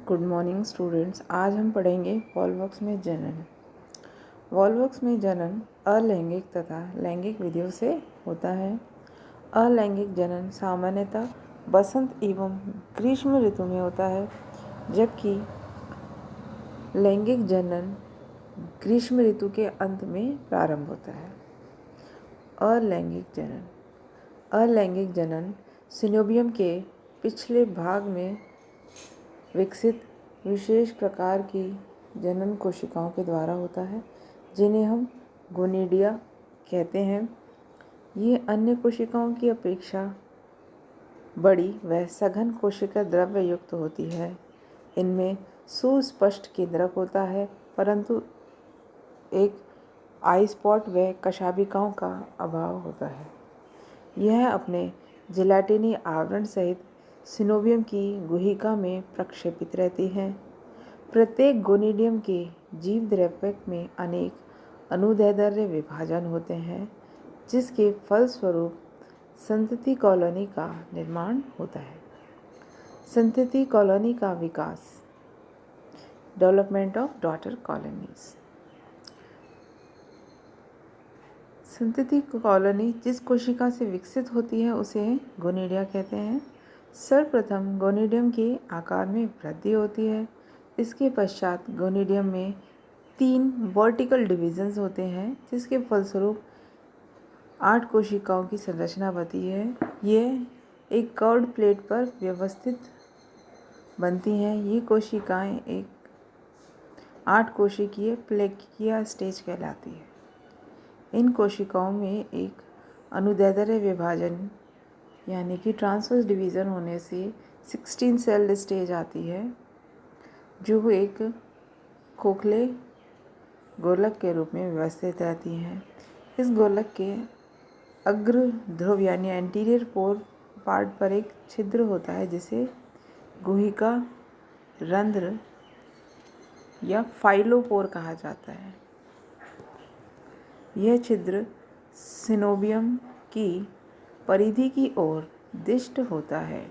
Good morning students. आज हम पढ़ेंगे वॉल्वॉक्स में जनन। वॉल्वॉक्स में जनन अलैंगिक तथा लैंगिक विधियों से होता है। अलैंगिक जनन सामान्यतः बसंत एवं ग्रीष्म ऋतु में होता है, जबकि लैंगिक जनन ग्रीष्म ऋतु के अंत में प्रारंभ होता है। अलैंगिक जनन सिनोबियम के पिछले भाग में विकसित विशेष प्रकार की जनन कोशिकाओं के द्वारा होता है, जिन्हें हम गोनिडिया कहते हैं। ये अन्य कोशिकाओं की अपेक्षा बड़ी व सघन कोशिका द्रव्य युक्त होती है। इनमें सुस्पष्ट केंद्रक होता है, परंतु एक आई स्पॉट व कशाभिकाओं का अभाव होता है। यह अपने जिलेटिनी आवरण सहित सिनोबियम की गुहिका में प्रक्षेपित रहती हैं। प्रत्येक गोनिडियम के जीव द्रव्य में अनेक अनुदैर्ध्य विभाजन होते हैं, जिसके फलस्वरूप संतति कॉलोनी का निर्माण होता है। संतति कॉलोनी का विकास, डेवलपमेंट ऑफ डॉटर कॉलोनीज। संतति कॉलोनी जिस कोशिका से विकसित होती है उसे गोनिडिया कहते हैं। सर्वप्रथम गोनिडियम के आकार में वृद्धि होती है। इसके पश्चात गोनिडियम में 3 वर्टिकल डिविजन्स होते हैं, जिसके फलस्वरूप 8 कोशिकाओं की संरचना बनती है। ये एक कर्व्ड प्लेट पर व्यवस्थित बनती हैं। ये कोशिकाएं एक 8 कोशिकीय प्लेकिया स्टेज कहलाती है। इन कोशिकाओं में एक अनुदैर्ध्य विभाजन यानी कि ट्रांसवर्स डिवीज़न होने से 16 सेल्ड स्टेज आती है, जो एक खोखले गोलक के रूप में व्यवस्थित रहती हैं। इस गोलक के अग्र ध्रुव यानी एंटीरियर पोर पार्ट पर एक छिद्र होता है, जिसे गुहिका रंध्र या फाइलोपोर कहा जाता है। यह छिद्र सिनोबियम की परिधि की ओर दिष्ट होता है।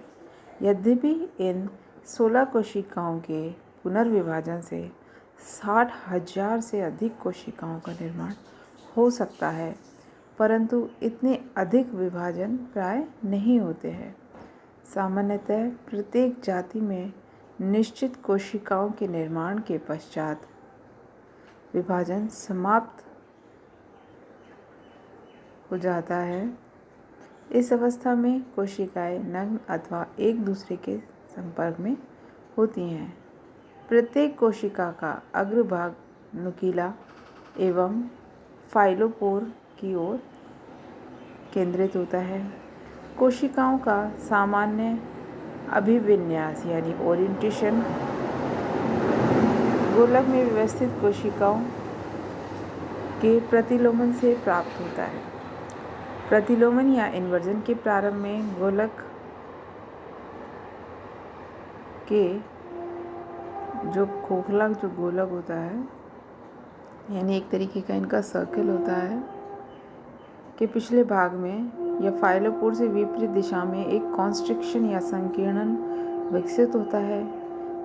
यद्यपि इन 16 कोशिकाओं के पुनर्विभाजन से 60,000 से अधिक कोशिकाओं का निर्माण हो सकता है, परंतु इतने अधिक विभाजन प्राय नहीं होते हैं। सामान्यतः प्रत्येक जाति में निश्चित कोशिकाओं के निर्माण के पश्चात विभाजन समाप्त हो जाता है। इस अवस्था में कोशिकाएं नग्न अथवा एक दूसरे के संपर्क में होती हैं। प्रत्येक कोशिका का अग्रभाग नुकीला एवं फाइलोपोर की ओर केंद्रित होता है। कोशिकाओं का सामान्य अभिविन्यास यानी ओरिएंटेशन गोलक में व्यवस्थित कोशिकाओं के प्रतिलोमन से प्राप्त होता है। प्रतिलोमन या इन्वर्जन के प्रारंभ में गोलक के जो खोखला गोलक होता है, यानी एक तरीके का इनका सर्कल होता है, के पिछले भाग में या फाइलोपोर से विपरीत दिशा में एक कॉन्स्ट्रिक्शन या संकीर्णन विकसित होता है।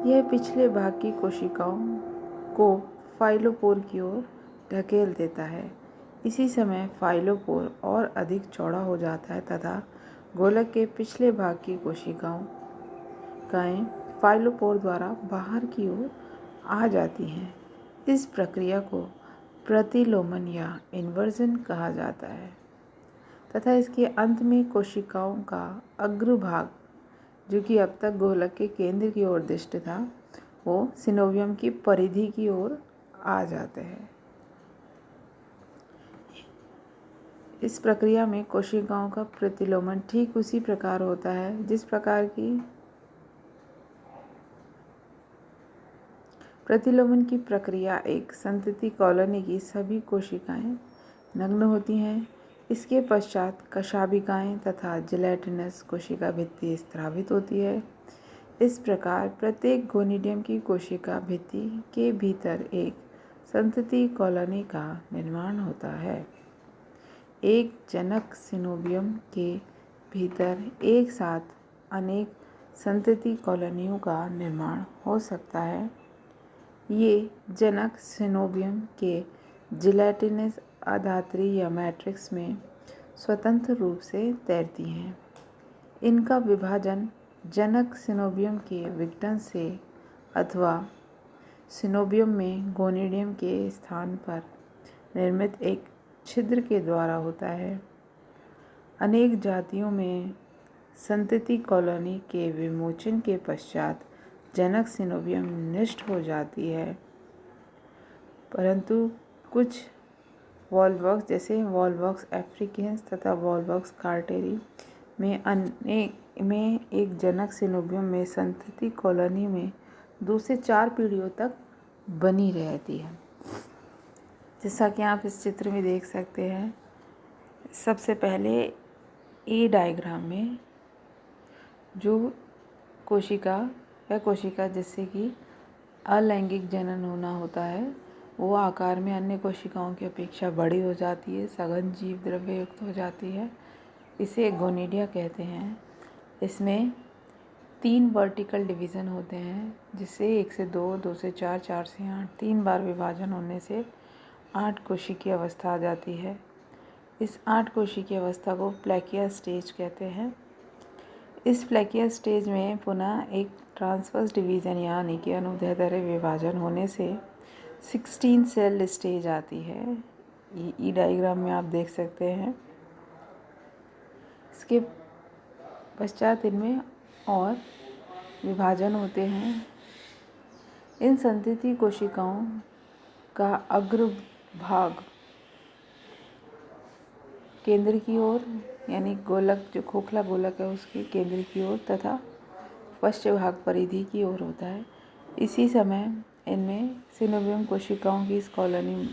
यह पिछले भाग की कोशिकाओं को फाइलोपोर की ओर ढकेल देता है। इसी समय फाइलोपोर और अधिक चौड़ा हो जाता है तथा गोलक के पिछले भाग की कोशिकाएं फाइलोपोर द्वारा बाहर की ओर आ जाती हैं। इस प्रक्रिया को प्रतिलोमन या इन्वर्जन कहा जाता है तथा इसके अंत में कोशिकाओं का अग्रभाग, जो कि अब तक गोलक के केंद्र की ओर दिष्ट था, वो सिनोबियम की परिधि की ओर आ जाते हैं। इस प्रक्रिया में कोशिकाओं का प्रतिलोमन ठीक उसी प्रकार होता है जिस प्रकार की प्रतिलोमन की प्रक्रिया एक संतति कॉलोनी की सभी कोशिकाएं नग्न होती हैं। इसके पश्चात कशाभिकाएं तथा जिलेटिनस कोशिका भित्ति स्रावित होती है। इस प्रकार प्रत्येक गोनिडियम की कोशिका भित्ति के भीतर एक संतति कॉलोनी का निर्माण होता है। एक जनक सिनोबियम के भीतर एक साथ अनेक संतति कॉलोनियों का निर्माण हो सकता है। ये जनक सिनोबियम के जिलेटिनस अधात्री या मैट्रिक्स में स्वतंत्र रूप से तैरती हैं। इनका विभाजन जनक सिनोबियम के विघटन से अथवा सिनोबियम में गोनिडियम के स्थान पर निर्मित एक छिद्र के द्वारा होता है। अनेक जातियों में संतति कॉलोनी के विमोचन के पश्चात जनक सिनोबियम नष्ट हो जाती है, परंतु कुछ वॉलवॉक्स जैसे वॉलवॉक्स अफ्रीकेंस तथा वॉलवॉक्स कार्टेरी में एक जनक सिनोबियम में संतति कॉलोनी में 2 से 4 पीढ़ियों तक बनी रहती है। जैसा कि आप इस चित्र में देख सकते हैं, सबसे पहले ए डायग्राम में जो कोशिका वह कोशिका जिससे कि अलैंगिक जनन होना होता है, वो आकार में अन्य कोशिकाओं की अपेक्षा बड़ी हो जाती है, सघन जीव द्रव्य युक्त हो जाती है। इसे गोनिडिया कहते हैं। इसमें 3 वर्टिकल डिवीज़न होते हैं, जिससे 1 से 2, 2 से 4, 4 से 8, 3 बार विभाजन होने से 8 कोशिकीय अवस्था आ जाती है। इस 8 कोशिकीय अवस्था को प्लेकिया स्टेज कहते हैं। इस प्लेकिया स्टेज में पुनः एक ट्रांसवर्स डिवीज़न यानी कि अनुदैर्ध्य विभाजन होने से 16 सेल स्टेज आती है। ये ई डायग्राम में आप देख सकते हैं। इसके पश्चात इनमें और विभाजन होते हैं। इन संतति कोशिकाओं का अग्रभाग केंद्र की ओर यानी गोलक जो खोखला गोलक है उसके केंद्र की ओर तथा पश्च भाग परिधि की ओर होता है। इसी समय इनमें सिनोबियम कोशिकाओं की इस कॉलोनी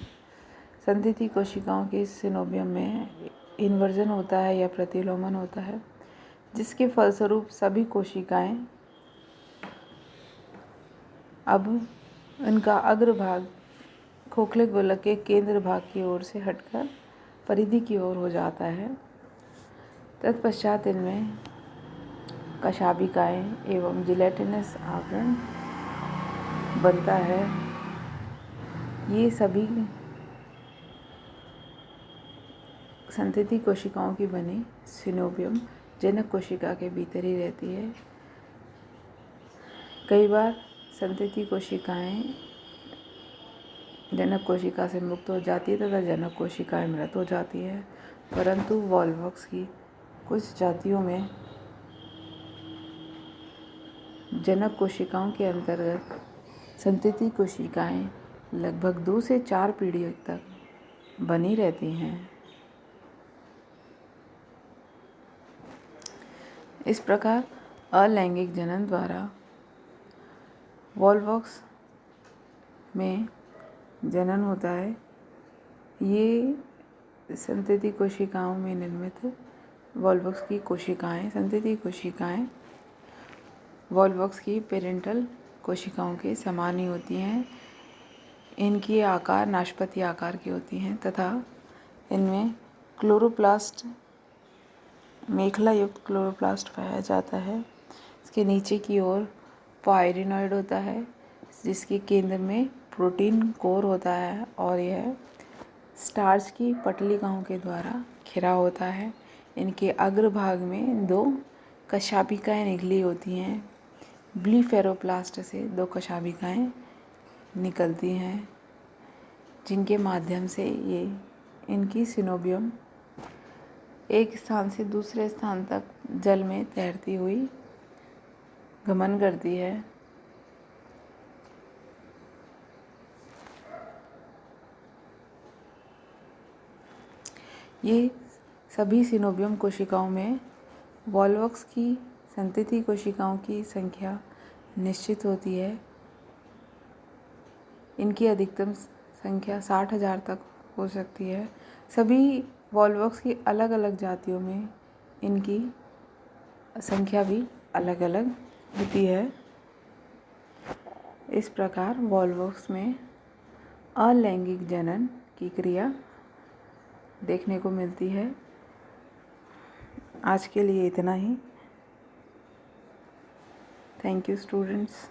संतति कोशिकाओं के इस सिनोबियम में इन्वर्जन होता है या प्रतिलोमन होता है, जिसके फलस्वरूप सभी कोशिकाएं अब उनका अग्रभाग खोखले गोलक के केंद्र भाग की ओर से हटकर परिधि की ओर हो जाता है। तत्पश्चात इनमें कशाभिकाएं एवं जिलेटिनस आवरण बनता है। ये सभी संतति कोशिकाओं की बनी सिनोबियम जनक कोशिका के भीतर ही रहती है। कई बार संतति कोशिकाएं जनक कोशिका से मुक्त हो जाती है तथा जनक कोशिकाएं मृत हो जाती है, परंतु वॉलवॉक्स की कुछ जातियों में जनक कोशिकाओं के अंतर्गत संतति कोशिकाएं लगभग 2 से 4 पीढ़ियों तक बनी रहती हैं। इस प्रकार अलैंगिक जनन द्वारा वॉलवॉक्स में जनन होता है। ये संतति कोशिकाओं में निर्मित वॉलवॉक्स की कोशिकाएं संतति कोशिकाएं वॉलवॉक्स की पेरेंटल कोशिकाओं के समान ही होती हैं। इनकी आकार नाशपाती आकार की होती हैं तथा इनमें क्लोरोप्लास्ट मेखला युक्त क्लोरोप्लास्ट पाया जाता है। इसके नीचे की ओर पायरिनॉइड होता है, जिसके केंद्र में प्रोटीन कोर होता है और यह स्टार्च की पटलिकाओं के द्वारा घिरा होता है। इनके अग्रभाग में 2 कशाभिकाएं निकली होती हैं। ब्लीफेरोप्लास्ट से 2 कशाभिकाएं निकलती हैं, जिनके माध्यम से ये इनकी सिनोबियम एक स्थान से दूसरे स्थान तक जल में तैरती हुई गमन करती है। ये सभी सिनोबियम कोशिकाओं में वॉलवॉक्स की संतति कोशिकाओं की संख्या निश्चित होती है। इनकी अधिकतम संख्या 60,000 तक हो सकती है। सभी वॉलवॉक्स की अलग अलग जातियों में इनकी संख्या भी अलग अलग होती है। इस प्रकार वॉलवॉक्स में अलैंगिक जनन की क्रिया देखने को मिलती है। आज के लिए इतना ही। Thank you, students.